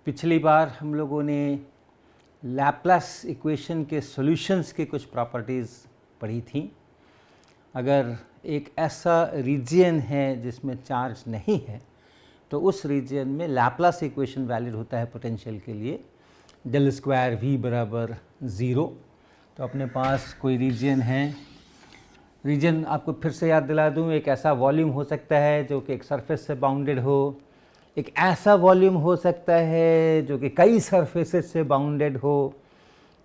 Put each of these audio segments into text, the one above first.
पिछली बार हम लोगों ने लैप्लास इक्वेशन के सॉल्यूशंस के कुछ प्रॉपर्टीज़ पढ़ी थी। अगर एक ऐसा रीजन है जिसमें चार्ज नहीं है तो उस रीजन में लैप्लास इक्वेशन वैलिड होता है पोटेंशियल के लिए, डेल स्क्वायर v बराबर 0। तो अपने पास कोई रीजन है, रीजन आपको फिर से याद दिला दूं, एक ऐसा वॉल्यूम हो सकता है जो कि एक सरफेस से बाउंडेड हो, एक ऐसा वॉल्यूम हो सकता है जो कि कई सरफेसेस से बाउंडेड हो।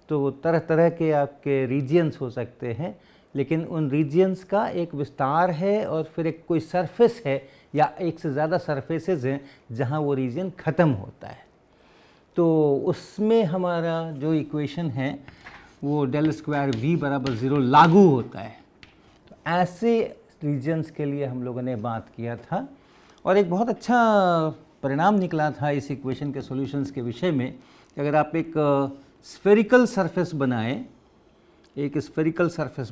तो तरह तरह के आपके रीजियंस हो सकते हैं, लेकिन उन रीजियंस का एक विस्तार है और फिर एक कोई सरफेस है या एक से ज़्यादा सरफेसेस हैं जहां वो रीजन ख़त्म होता है। तो उसमें हमारा जो इक्वेशन है वो डेल स्क्वायर v बराबर 0 लागू होता है। तो ऐसे रीजन्स के लिए हम लोगों ने बात किया था और एक बहुत अच्छा परिणाम निकला था इस इक्वेशन के सॉल्यूशंस के विषय में कि अगर आप एक स्फेरिकल सरफेस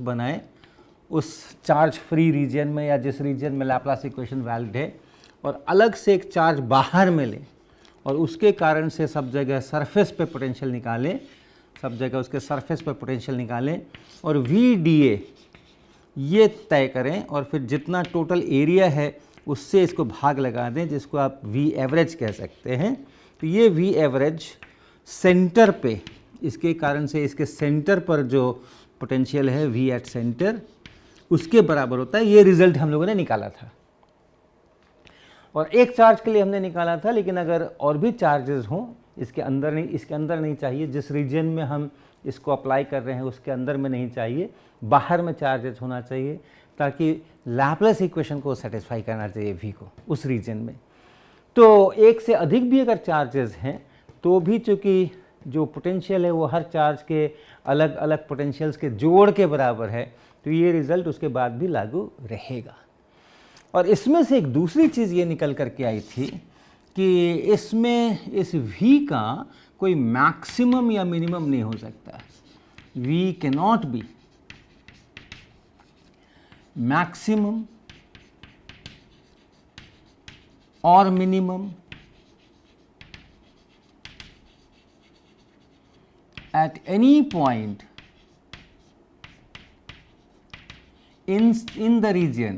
बनाएं, उस चार्ज फ्री रीजन में या जिस रीजन में लैप्लास इक्वेशन वैलिड है, और अलग से एक चार्ज बाहर में लें और उसके कारण से सब जगह सरफेस पे पोटेंशियल निकालें, सब जगह उसके सरफेस पर पोटेंशियल निकालें और वी डी ए ये तय करें और फिर जितना टोटल एरिया है उससे इसको भाग लगा दें, जिसको आप वी एवरेज कह सकते हैं। तो ये वी एवरेज सेंटर पे, इसके कारण से इसके सेंटर पर जो पोटेंशियल है वी एट सेंटर, उसके बराबर होता है। ये रिजल्ट हम लोगों ने निकाला था और एक चार्ज के लिए हमने निकाला था, लेकिन अगर और भी चार्जेस हों, इसके अंदर नहीं चाहिए, जिस रीजन में हम इसको अप्लाई कर रहे हैं उसके अंदर में नहीं चाहिए, बाहर में चार्जेस होना चाहिए ताकि लैप्लास इक्वेशन को सेटिस्फाई करना चाहिए v को उस रीजन में। तो एक से अधिक भी अगर चार्जेस हैं तो भी चूँकि जो पोटेंशियल है वो हर चार्ज के अलग अलग पोटेंशियल्स के जोड़ के बराबर है, तो ये रिज़ल्ट उसके बाद भी लागू रहेगा। और इसमें से एक दूसरी चीज़ ये निकल करके आई थी कि इसमें इस v का कोई मैक्सिमम या मिनिमम नहीं हो सकता। v कैनॉट बी मैक्सिमम और minimum at any point in the region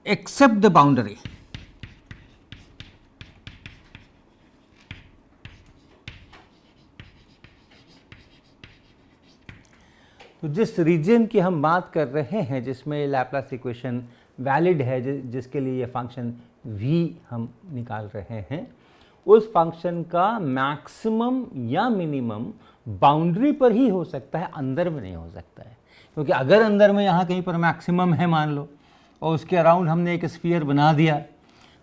except the boundary। तो जिस रीजन की हम बात कर रहे हैं जिसमें लैप्लास इक्वेशन वैलिड है, जिसके लिए ये फंक्शन v हम निकाल रहे हैं, उस फंक्शन का मैक्सिमम या मिनिमम बाउंड्री पर ही हो सकता है, अंदर में नहीं हो सकता है। क्योंकि अगर अंदर में यहाँ कहीं पर मैक्सिमम है मान लो और उसके अराउंड हमने एक स्फीयर बना दिया,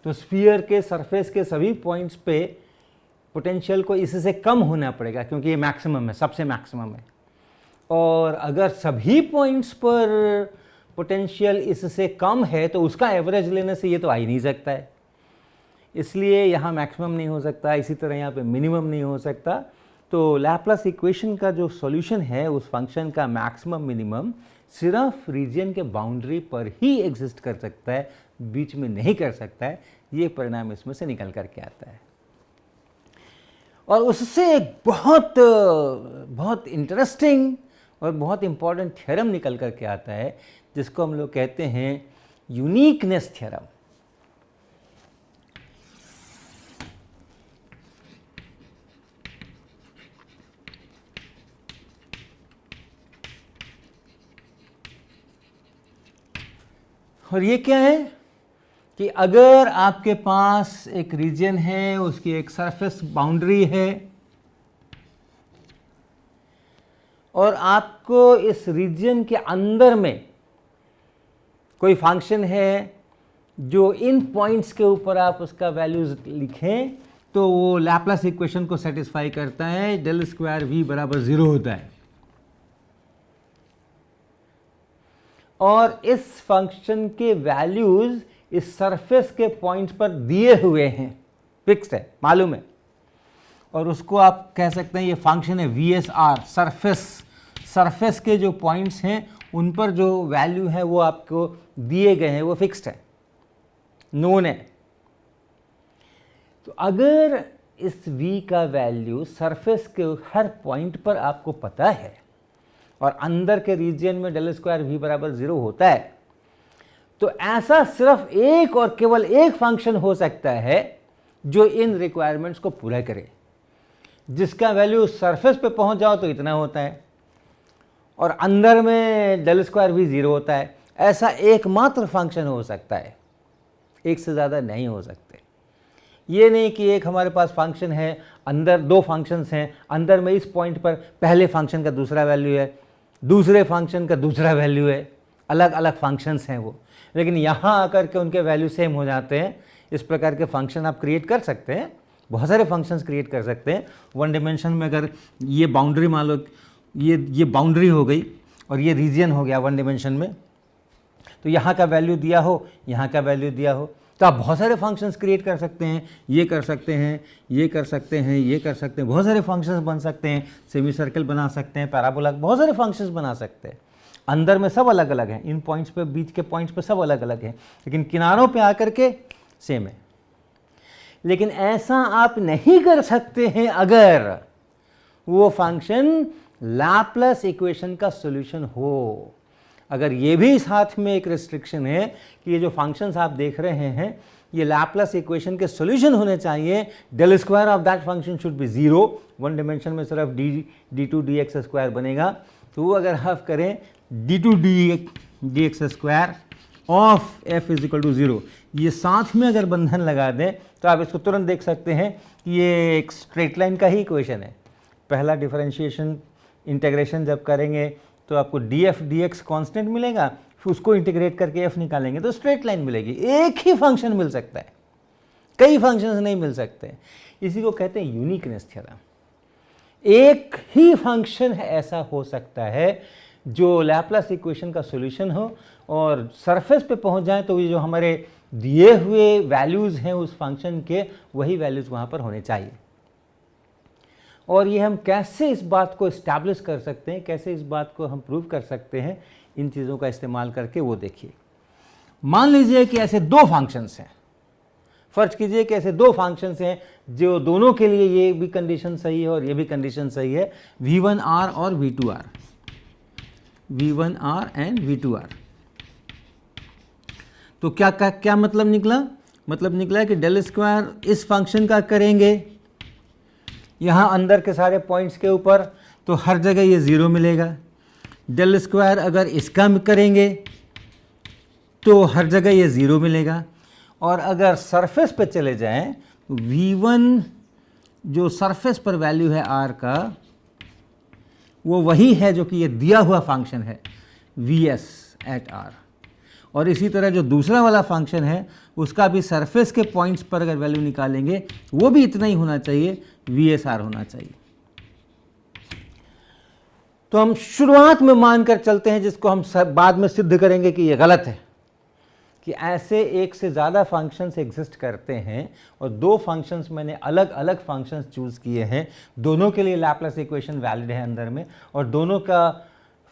तो स्फीयर के सरफेस के सभी पॉइंट्स पे पोटेंशियल को इससे कम होना पड़ेगा क्योंकि ये मैक्सिमम है, सबसे मैक्सिमम है। और अगर सभी पॉइंट्स पर पोटेंशियल इससे कम है तो उसका एवरेज लेने से ये तो आ ही नहीं सकता है, इसलिए यहाँ मैक्सिमम नहीं हो सकता, इसी तरह यहाँ पे मिनिमम नहीं हो सकता। तो लैप्लास इक्वेशन का जो सॉल्यूशन है उस फंक्शन का मैक्सिमम मिनिमम सिर्फ रीजन के बाउंड्री पर ही एग्जिस्ट कर सकता है, बीच में नहीं कर सकता है। ये परिणाम इसमें से निकल करके आता है। और उससे एक बहुत इंटरेस्टिंग और बहुत इंपॉर्टेंट थ्योरम निकल करके आता है जिसको हम लोग कहते हैं यूनिकनेस थ्योरम। और ये क्या है कि अगर आपके पास एक रीजन है, उसकी एक सरफेस बाउंड्री है और आपको इस रीजन के अंदर में कोई फंक्शन है जो इन पॉइंट्स के ऊपर आप उसका वैल्यूज लिखें तो वो लैप्लास इक्वेशन को सेटिस्फाई करता है, डेल स्क्वायर v बराबर 0 होता है। और इस फंक्शन के वैल्यूज इस सरफेस के पॉइंट्स पर दिए हुए हैं, फिक्स्ड है, मालूम है। और उसको आप कह सकते हैं ये फंक्शन है VSR, सरफेस के जो पॉइंट्स हैं उन पर जो वैल्यू है वो आपको दिए गए हैं, वो फिक्स्ड है। नोन है। तो अगर इस v का वैल्यू सरफेस के हर पॉइंट पर आपको पता है और अंदर के रीजन में डेल स्क्वायर v बराबर 0 होता है, तो ऐसा सिर्फ एक और केवल एक फंक्शन हो सकता है जो इन रिक्वायरमेंट्स को पूरा करे, जिसका वैल्यू सरफेस पे पहुंच जाओ तो इतना होता है और अंदर में डेल स्क्वायर v 0 होता है। ऐसा एकमात्र फंक्शन हो सकता है, एक से ज़्यादा नहीं हो सकते। ये नहीं कि एक हमारे पास फंक्शन है, अंदर दो फंक्शंस हैं, अंदर में इस पॉइंट पर पहले फंक्शन का दूसरा वैल्यू है, दूसरे फंक्शन का दूसरा वैल्यू है, अलग अलग फंक्शंस हैं वो, लेकिन यहाँ आकर के उनके वैल्यू सेम हो जाते हैं। इस प्रकार के फंक्शन आप क्रिएट कर सकते हैं, बहुत सारे फंक्शंस क्रिएट कर सकते हैं। वन डिमेंशन में अगर ये बाउंड्री मान लो, ये बाउंड्री हो गई और ये रीजन हो गया वन डिमेंशन में, तो यहाँ का वैल्यू दिया हो, यहाँ का वैल्यू दिया हो, तो आप बहुत सारे फंक्शंस क्रिएट कर सकते हैं। ये कर सकते हैं, ये कर सकते हैं, ये कर सकते हैं, बहुत सारे फंक्शंस बन सकते हैं। सेमी सर्कल बना सकते हैं, पैराबोला, बहुत सारे फंक्शंस बना सकते हैं। अंदर में सब अलग अलग हैं, इन पॉइंट्स पे, बीच के पॉइंट्स पे सब अलग अलग हैं, लेकिन किनारों पे आकर के सेम है। लेकिन ऐसा आप नहीं कर सकते हैं अगर वो फंक्शन लैप्लस इक्वेशन का सॉल्यूशन हो। अगर ये भी साथ में एक रिस्ट्रिक्शन है कि ये जो फंक्शंस आप देख रहे हैं ये लैप्लस इक्वेशन के सॉल्यूशन होने चाहिए, del square of that function should be 0, one dimension में सिर्फ d2 dx स्क्वायर बनेगा। तो वो अगर आप करें d2 dx square of f is equal to 0, ये साथ में अगर बंधन लगा दें तो आप इसको तुरंत देख सकते हैं कि ये एक स्ट्रेट लाइन का ही इक्वेशन है। पहला डिफरेंशिएशन इंटीग्रेशन जब करेंगे तो आपको df dx कांस्टेंट मिलेगा, फिर उसको इंटीग्रेट करके f निकालेंगे तो स्ट्रेट लाइन मिलेगी। एक ही फंक्शन मिल सकता है, कई फंक्शंस नहीं मिल सकते। इसी को कहते हैं यूनिकनेस थ्योरम। एक ही फंक्शन ऐसा हो सकता है जो लैप्लस इक्वेशन का सॉल्यूशन हो और सरफेस पे पहुंच जाए तो ये जो हमारे दिए हुए वैल्यूज़ हैं उस फंक्शन के, वही वैल्यूज़ वहाँ पर होने चाहिए। और ये हम कैसे इस बात को इस्टेब्लिश कर सकते हैं, कैसे इस बात को हम प्रूव कर सकते हैं, इन चीज़ों का इस्तेमाल करके वो देखिए। मान लीजिए कि ऐसे दो फंक्शंस हैं, फर्ज कीजिए कि ऐसे दो फंक्शंस हैं जो दोनों के लिए ये भी कंडीशन सही है और ये भी कंडीशन सही है, v1r और v2r, v1r एंड v2r। तो क्या मतलब निकला? मतलब निकला कि डेल स्क्वायर इस फंक्शन का करेंगे यहाँ अंदर के सारे पॉइंट्स के ऊपर तो हर जगह ये 0 मिलेगा। डेल स्क्वायर अगर इसका करेंगे तो हर जगह ये 0 मिलेगा। और अगर सरफेस पे चले जाएं तो v1 जो सरफेस पर वैल्यू है r का, वो वही है जो कि ये दिया हुआ फंक्शन है vs एट r। और इसी तरह जो दूसरा वाला फंक्शन है उसका भी सरफेस के पॉइंट्स पर अगर वैल्यू निकालेंगे वो भी इतना ही होना चाहिए, VSR होना चाहिए। तो हम शुरुआत में मानकर चलते हैं, जिसको हम बाद में सिद्ध करेंगे कि ये गलत है, कि ऐसे एक से ज़्यादा फंक्शंस एग्जिस्ट करते हैं और दो फंक्शंस मैंने अलग अलग फंक्शंस चूज़ किए हैं, दोनों के लिए लैप्लस इक्वेशन वैलिड है अंदर में, और दोनों का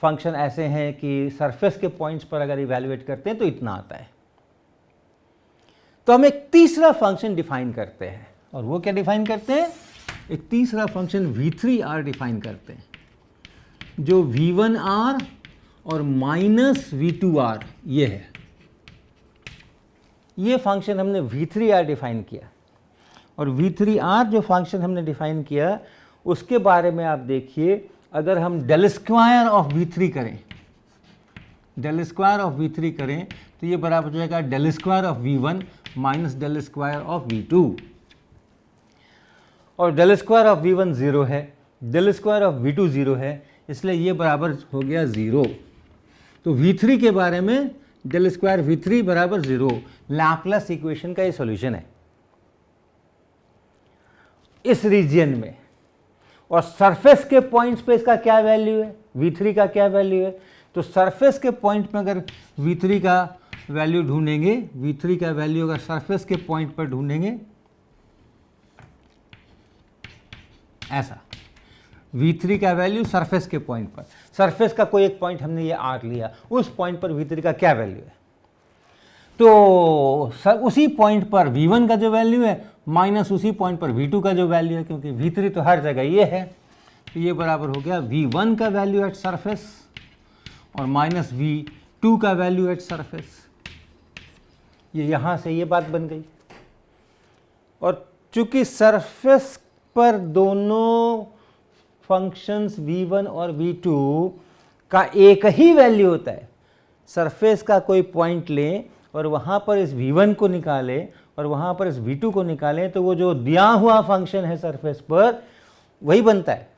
फंक्शन ऐसे हैं कि सरफेस के पॉइंट्स पर अगर इवैल्यूएट करते हैं तो इतना आता है। तो हम एक तीसरा फंक्शन डिफाइन करते हैं, और वो क्या डिफाइन करते हैं? एक तीसरा फंक्शन v3r डिफाइन करते हैं, जो v1r और माइनस v2r ये है। ये फंक्शन हमने v3r डिफाइन किया, और v3r जो फंक्शन हमने डिफाइन किया उसके बारे में आप देखिए, अगर हम डेल स्क्वायर ऑफ v3 करें, डेल स्क्वायर ऑफ v3 करें तो ये बराबर हो जाएगा del square of v1 minus del square of v2। और डेल स्क्वायर ऑफ v1 0 है, डेल स्क्वायर ऑफ v2 0 है, इसलिए ये बराबर हो गया 0। तो v3 के बारे में डेल स्क्वायर v3 बराबर 0 लैप्लस इक्वेशन का ये सॉल्यूशन है इस रीजियन में। और सरफेस के पॉइंट्स पे इसका क्या वैल्यू है, v3 का क्या वैल्यू है? तो सरफेस के पॉइंट में अगर v3 का वैल्यू ढूंढेंगे, v3 का वैल्यू अगर सरफेस के पॉइंट पर ढूंढेंगे, ऐसा v3 का वैल्यू सरफेस के पॉइंट पर, सरफेस का कोई एक पॉइंट हमने ये r लिया, उस पॉइंट पर v3 का क्या वैल्यू है? तो उसी पॉइंट पर V1 का जो वैल्यू है माइनस उसी पॉइंट पर V2 का जो वैल्यू है, क्योंकि V3 तो हर जगह ये है, तो ये बराबर हो गया V1 का वैल्यू एट सरफेस और माइनस V2 का वैल्यू एट सरफेस। ये यहाँ से ये बात बन गई। और चूंकि सरफेस पर दोनों फंक्शंस V1 और V2 का एक ही वैल्यू होता है, सरफेस का कोई पॉइंट लें और वहाँ पर इस V1 को निकालें और वहाँ पर इस V2 को निकालें, तो वो जो दिया हुआ फंक्शन है सरफेस पर वही बनता है।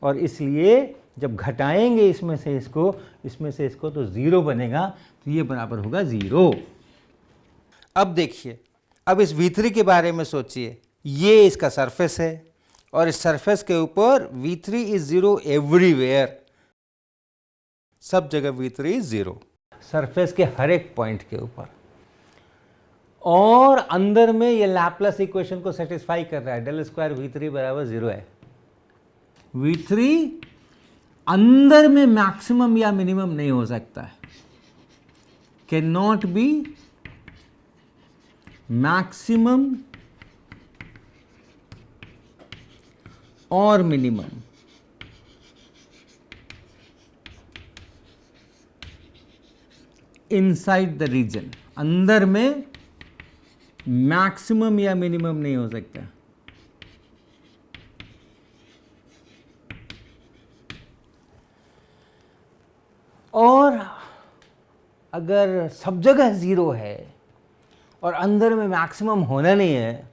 और इसलिए जब घटाएंगे इसमें से इसको तो 0 बनेगा, तो ये बराबर होगा 0। अब देखिए, अब इस V3 के बारे में सोचिए, ये इसका सरफेस है और इस सरफेस के ऊपर V3 इज 0 एवरीवेयर, सब जगह V3 इज 0, सरफेस के हर एक पॉइंट के ऊपर। और अंदर में ये लैपलेस इक्वेशन को सेटिस्फाई कर रहा है, डेल स्क्वायर V3 बराबर 0 है। V3 अंदर में मैक्सिमम या मिनिमम नहीं हो सकता है, कैन नॉट बी मैक्सिमम और मिनिमम इनसाइड द रीजन। अंदर में मैक्सिमम या मिनिमम नहीं हो सकता। और अगर सब जगह 0 है और अंदर में मैक्सिमम होना नहीं है,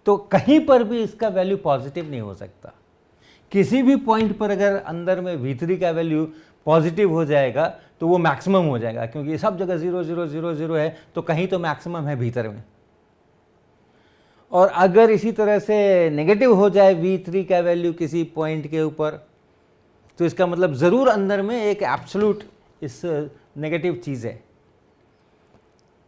तो कहीं पर भी इसका वैल्यू पॉजिटिव नहीं हो सकता। किसी भी पॉइंट पर अगर अंदर में V3 का वैल्यू पॉजिटिव हो जाएगा तो वो मैक्सिमम हो जाएगा, क्योंकि सब जगह 0 0 0 0 है, तो कहीं तो मैक्सिमम है भीतर में। और अगर इसी तरह से नेगेटिव हो जाए V3 का वैल्यू किसी पॉइंट के ऊपर, तो इसका मतलब ज़रूर अंदर में एक एब्सोल्यूट इस नेगेटिव चीज़ है।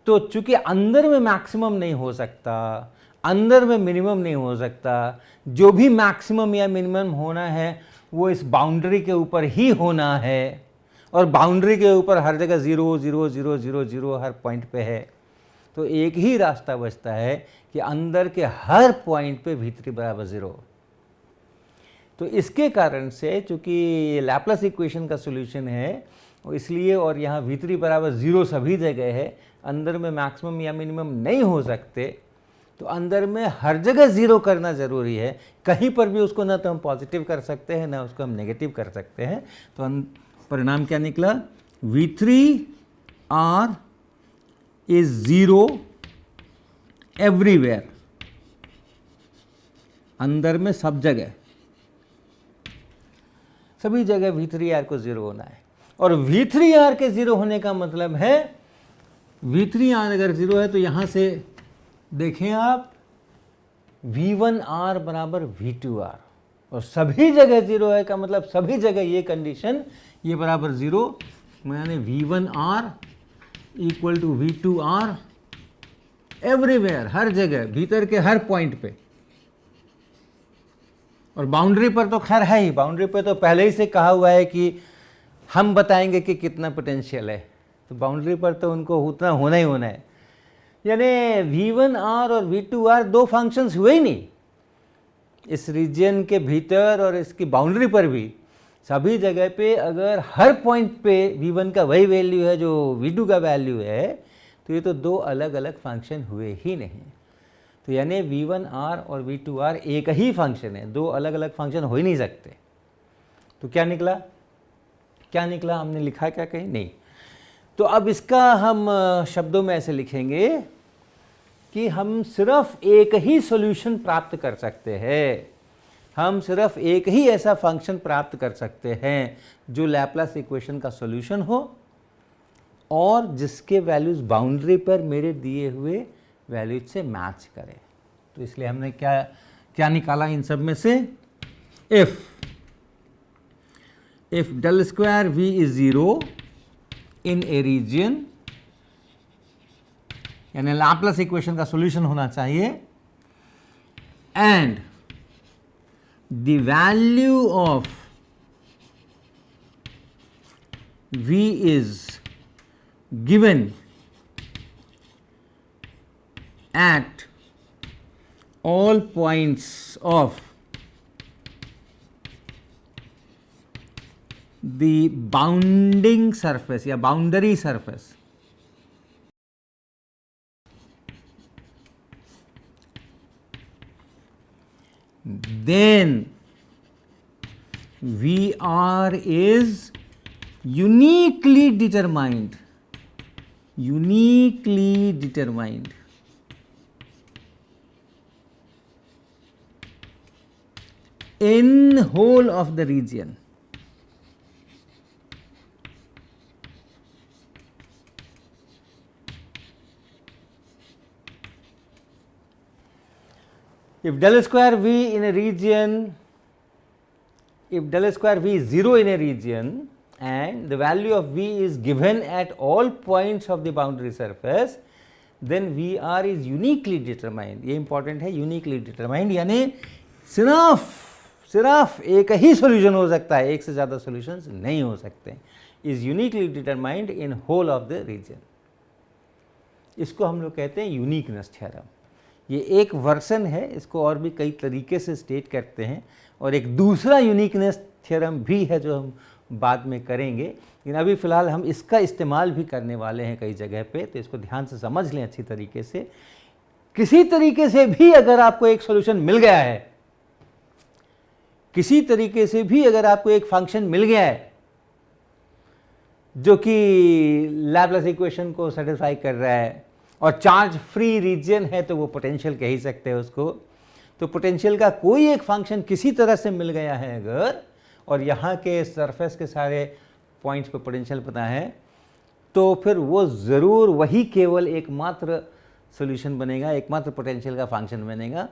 तो चूंकि अंदर में मैक्सिमम नहीं हो सकता, अंदर में मिनिमम नहीं हो सकता, जो भी मैक्सिमम या मिनिमम होना है वो इस बाउंड्री के ऊपर ही होना है, और बाउंड्री के ऊपर हर जगह 0 0 0 0 0 हर पॉइंट पे है। तो एक ही रास्ता बचता है कि अंदर के हर पॉइंट पे V3 बराबर 0। तो इसके कारण से चूंकि लैपलेस इक्वेशन का सॉल्यूशन है, इसलिए, और यहाँ V3 बराबर 0 सभी जगह है, अंदर में मैक्सिमम या मिनिमम नहीं हो सकते, तो अंदर में हर जगह 0 करना ज़रूरी है। कहीं पर भी उसको ना तो हम पॉजिटिव कर सकते हैं ना उसको हम नेगेटिव कर सकते हैं। तो परिणाम क्या निकला? V3R इज 0 एवरीवेयर, अंदर में सब जगह, सभी जगह V3R को 0 होना है। और V3R के 0 होने का मतलब है, V3R अगर 0 है तो यहाँ से देखें आप, V1R बराबर V2R, और सभी जगह 0 है का मतलब सभी जगह ये कंडीशन, ये बराबर 0, यानी V1R equal to V2R everywhere, हर जगह, भीतर के हर पॉइंट पे। और बाउंड्री पर तो खैर है ही, बाउंड्री पे तो पहले ही से कहा हुआ है कि हम बताएंगे कि कितना पोटेंशियल है, तो बाउंड्री पर तो उनको उतना होना ही होना है। यानी V1R और V2R दो फंक्शंस हुए ही नहीं इस रीजन के भीतर, और इसकी बाउंड्री पर भी सभी जगह पे अगर हर पॉइंट पे V1 का वही वैल्यू है जो V2 का वैल्यू है, तो ये तो दो अलग अलग फंक्शन हुए ही नहीं। तो यानी V1R और V2R एक ही फंक्शन है, दो अलग अलग फंक्शन हो ही नहीं सकते। तो क्या निकला, क्या निकला, हमने लिखा क्या कहीं नहीं। तो अब इसका हम शब्दों में ऐसे लिखेंगे कि हम सिर्फ एक ही सॉल्यूशन प्राप्त कर सकते हैं, हम सिर्फ एक ही ऐसा फंक्शन प्राप्त कर सकते हैं जो लैपलेस इक्वेशन का सॉल्यूशन हो और जिसके वैल्यूज बाउंड्री पर मेरे दिए हुए वैल्यूज से मैच करे। तो इसलिए हमने क्या क्या निकाला इन सब में से, if del square V is 0 in a region, यानी लैपलेस इक्वेशन का सॉल्यूशन होना चाहिए, and the value of V is given at all points of the bounding surface या boundary surface, then VR is uniquely determined in whole of the region. If del square V in a region, if del square V is 0 in a region and the value of V is given at all points of the boundary surface, then VR is uniquely determined. ये important है, uniquely determined यानी सिर्फ एक ही solution हो सकता है, एक से ज़्यादा solutions नहीं हो सकते. is uniquely determined in whole of the region. इसको हम लोग कहते हैं यूनिकनेस थ्योरम. ये एक वर्सन है, इसको और भी कई तरीके से स्टेट करते हैं और एक दूसरा यूनिकनेस थ्योरम भी है जो हम बाद में करेंगे, लेकिन अभी फ़िलहाल हम इसका इस्तेमाल भी करने वाले हैं कई जगह पे, तो इसको ध्यान से समझ लें अच्छी तरीके से. किसी तरीके से भी अगर आपको एक सॉल्यूशन मिल गया है, किसी तरीके से भी अगर आपको एक फंक्शन मिल गया है जो कि लैप्लेस इक्वेशन को सेटिस्फाई कर रहा है और चार्ज फ्री रीजन है, तो वो पोटेंशियल कह ही सकते हैं उसको. तो पोटेंशियल का कोई एक फंक्शन किसी तरह से मिल गया है अगर, और यहाँ के सरफेस के सारे पॉइंट्स पे पोटेंशियल पता है, तो फिर वो ज़रूर वही केवल एकमात्र सॉल्यूशन बनेगा, एकमात्र पोटेंशियल का फंक्शन बनेगा.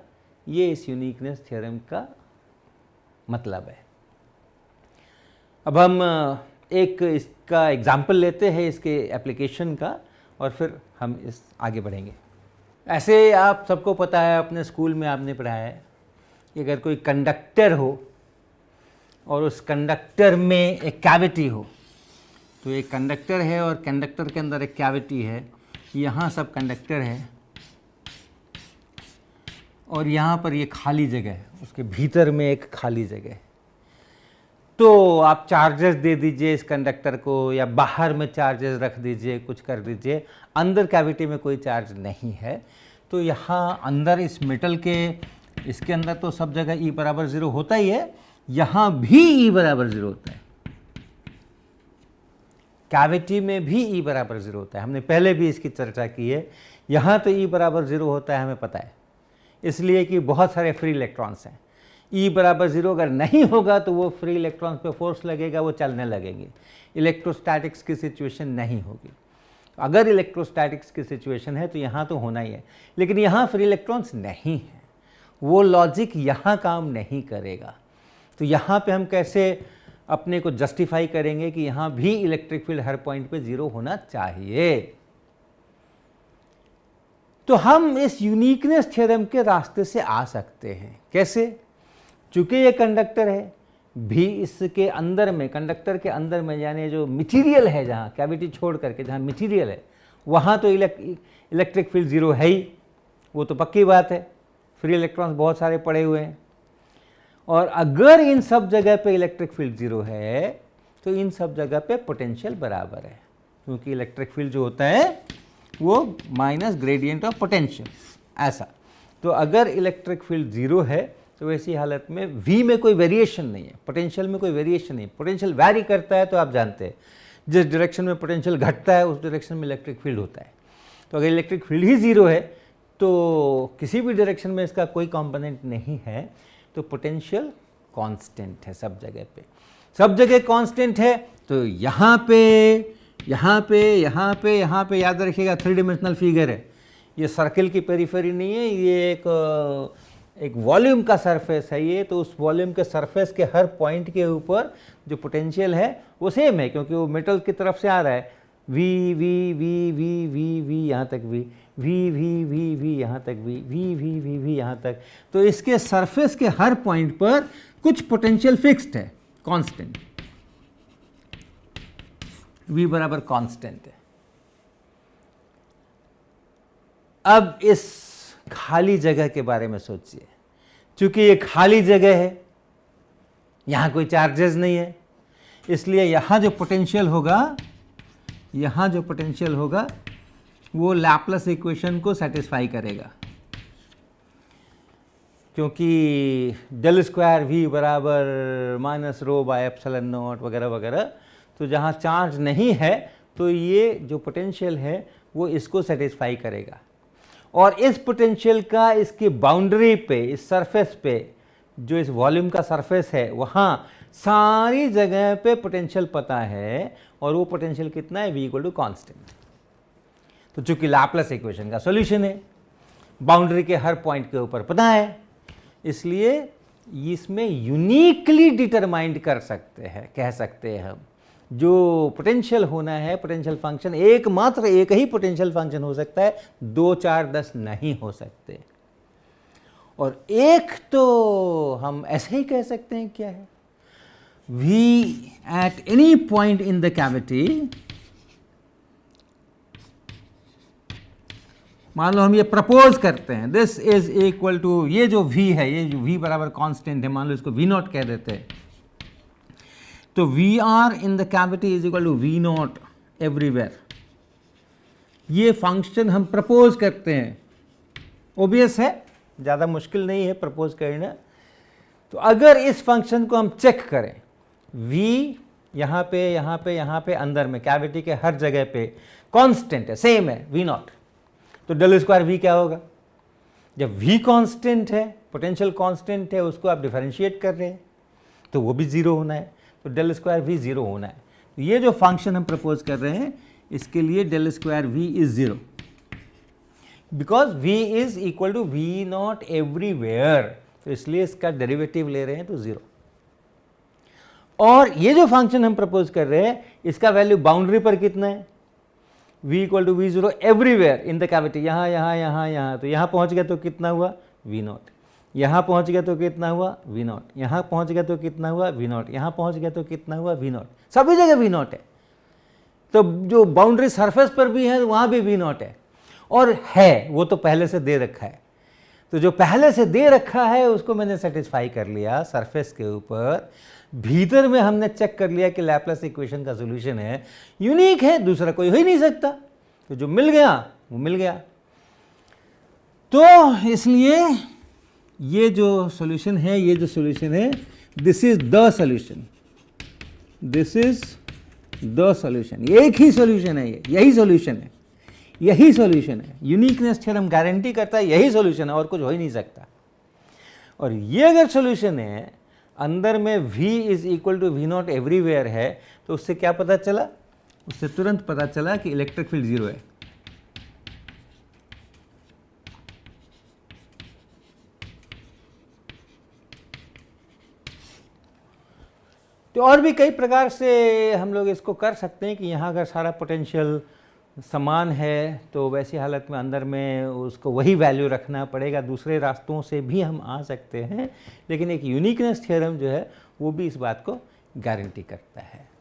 ये इस यूनिकनेस थ्योरम का मतलब है. अब हम एक इसका एग्जाम्पल लेते हैं इसके एप्लीकेशन का और फिर हम इस आगे बढ़ेंगे. ऐसे आप सबको पता है, अपने स्कूल में आपने पढ़ा है कि अगर कोई कंडक्टर हो और उस कंडक्टर में एक कैविटी हो, तो एक कंडक्टर है और कंडक्टर के अंदर एक कैविटी है, यहाँ सब कंडक्टर है और यहाँ पर ये खाली जगह है, उसके भीतर में एक खाली जगह है. तो आप चार्जेस दे दीजिए इस कंडक्टर को या बाहर में चार्जेस रख दीजिए, कुछ कर दीजिए, अंदर कैविटी में कोई चार्ज नहीं है. तो यहाँ अंदर इस मेटल के इसके अंदर तो सब जगह E बराबर 0 होता ही है, यहाँ भी E बराबर 0 होता है, कैविटी में भी E बराबर 0 होता है. हमने पहले भी इसकी चर्चा की है. यहाँ तो E बराबर 0 होता है, हमें पता है, इसलिए कि बहुत सारे फ्री इलेक्ट्रॉन्स हैं. E बराबर 0 अगर नहीं होगा तो वो फ्री इलेक्ट्रॉन्स पे फोर्स लगेगा, वो चलने लगेंगे, इलेक्ट्रोस्टैटिक्स की सिचुएशन नहीं होगी. अगर इलेक्ट्रोस्टैटिक्स की सिचुएशन है तो यहाँ तो होना ही है, लेकिन यहाँ फ्री इलेक्ट्रॉन्स नहीं है, वो लॉजिक यहाँ काम नहीं करेगा. तो यहाँ पे हम कैसे अपने को जस्टिफाई करेंगे कि यहाँ भी इलेक्ट्रिक फील्ड हर पॉइंट पे 0 होना चाहिए. तो हम इस यूनिकनेस थ्योरम के रास्ते से आ सकते हैं. कैसे? चूंकि ये कंडक्टर है, भी इसके अंदर में, कंडक्टर के अंदर में यानी जो मटेरियल है, जहाँ कैविटी छोड़ करके जहाँ मटेरियल है वहाँ तो इलेक्ट्रिक फील्ड 0 है ही, वो तो पक्की बात है. फ्री इलेक्ट्रॉन्स बहुत सारे पड़े हुए हैं और अगर इन सब जगह पे इलेक्ट्रिक फील्ड 0 है तो इन सब जगह पे पोटेंशियल बराबर है, क्योंकि इलेक्ट्रिक फील्ड जो होता है वो माइनस ग्रेडियंट ऑफ पोटेंशियल, ऐसा. तो अगर इलेक्ट्रिक फील्ड 0 है तो वैसी हालत में V में कोई वेरिएशन नहीं है, पोटेंशियल में कोई वेरिएशन नहीं. पोटेंशियल वैरी करता है तो आप जानते हैं, जिस डायरेक्शन में पोटेंशियल घटता है उस डायरेक्शन में इलेक्ट्रिक फील्ड होता है. तो अगर इलेक्ट्रिक फील्ड ही 0 है तो किसी भी डायरेक्शन में इसका कोई कंपोनेंट नहीं है, तो पोटेंशियल कांस्टेंट है सब जगह पे, सब जगह कांस्टेंट है. तो यहाँ पे यहाँ पे यहाँ पे यहाँ पे याद रखिएगा 3 डायमेंशनल फिगर है, ये सर्किल की पेरिफेरी नहीं है, ये एक वॉल्यूम का सरफेस है ये. तो उस वॉल्यूम के सरफेस के हर पॉइंट के ऊपर जो पोटेंशियल है वो सेम है, क्योंकि वो मेटल की तरफ से आ रहा है. V V V V V V यहाँ तक V V V V V यहाँ तक V V V V V यहाँ तक. तो इसके सरफेस के हर पॉइंट पर कुछ पोटेंशियल फिक्स्ड है, कांस्टेंट, V बराबर कांस्टेंट है. अब इस खाली जगह के बारे में सोचिए। क्योंकि ये खाली जगह है, यहाँ कोई चार्जेस नहीं है, इसलिए यहाँ जो पोटेंशियल होगा वो लैपलेस इक्वेशन को सेटिस्फाई करेगा, क्योंकि डेल स्क्वायर वी बराबर minus rho by epsilon not वगैरह वगैरह। तो जहाँ चार्ज नहीं है तो ये जो पोटेंशियल है वो इसको सेटिस्फाई करेगा, और इस पोटेंशियल का इसकी बाउंड्री पे, इस सरफेस पे, जो इस वॉल्यूम का सरफेस है वहाँ सारी जगह पे पोटेंशियल पता है, और वो पोटेंशियल कितना है, v इक्वल टू कॉन्स्टेंट। तो चूंकि लैपलेस इक्वेशन का सॉल्यूशन है, बाउंड्री के हर पॉइंट के ऊपर पता है, इसलिए इसमें यूनिकली डिटरमाइंड कर सकते हैं, कह सकते हैं हम, जो पोटेंशियल होना है, पोटेंशियल फंक्शन एकमात्र एक ही पोटेंशियल फंक्शन हो सकता है, 2, 4, 10 नहीं हो सकते। और एक तो हम ऐसे ही कह सकते हैं, क्या है, v at any point in the cavity, मान लो हम ये प्रपोज करते हैं, दिस इज इक्वल टू, ये जो v है, ये जो v बराबर कांस्टेंट है, मान लो इसको v नॉट कह देते हैं, तो V R in the cavity is equal to V naught everywhere. ये फंक्शन हम प्रपोज करते हैं, ओबियस है, ज़्यादा मुश्किल नहीं है प्रपोज करना। तो अगर इस फंक्शन को हम चेक करें, v यहाँ पे अंदर में कैविटी के हर जगह पे कांस्टेंट है, सेम है, v नॉट, तो डेल स्क्वायर v क्या होगा? जब v कांस्टेंट है, पोटेंशियल कांस्टेंट है, उसको आप डिफरेंशिएट कर रहे हैं तो वो भी जीरो होना है, तो डेल स्क्वायर v जीरो होना है। तो ये जो फंक्शन हम प्रपोज कर रहे हैं, इसके लिए del square v is zero, because v is equal to v naught everywhere, तो इसलिए इसका डेरिवेटिव ले रहे हैं तो जीरो। और ये जो फंक्शन हम प्रपोज कर रहे हैं, इसका वैल्यू बाउंड्री पर कितना है, v equal to V zero everywhere in the cavity, यहाँ, तो यहाँ पहुँच गया तो कितना हुआ, v नॉट, यहाँ पहुँच गया तो कितना हुआ, v नॉट, यहाँ पहुँच गया तो कितना हुआ, v नॉट, यहाँ पहुँच गया तो कितना हुआ, v नॉट, सभी जगह v नॉट है। तो जो बाउंड्री सरफेस पर भी है वहाँ भी v नॉट है, और है वो तो पहले से दे रखा है, तो जो पहले से दे रखा है उसको मैंने सेटिस्फाई कर लिया सरफेस के ऊपर। भीतर में हमने चेक कर लिया कि लैपलेस इक्वेशन का सॉल्यूशन है, यूनिक है, दूसरा कोई हो ही नहीं सकता, तो जो मिल गया वो मिल गया। तो इसलिए ये जो सॉल्यूशन है, दिस इज द सॉल्यूशन, एक ही सॉल्यूशन है, यही सॉल्यूशन है, यूनिकनेस थ्योरम गारंटी करता है यही सॉल्यूशन है, और कुछ हो ही नहीं सकता। और ये अगर सॉल्यूशन है, अंदर में v is equal to V naught everywhere है, तो उससे क्या पता चला, उससे तुरंत पता चला कि इलेक्ट्रिक फील्ड जीरो है। तो और भी कई प्रकार से हम लोग इसको कर सकते हैं कि यहाँ अगर सारा पोटेंशियल समान है तो वैसी हालत में अंदर में उसको वही वैल्यू रखना पड़ेगा। दूसरे रास्तों से भी हम आ सकते हैं, लेकिन एक यूनिकनेस थ्योरम जो है वो भी इस बात को गारंटी करता है।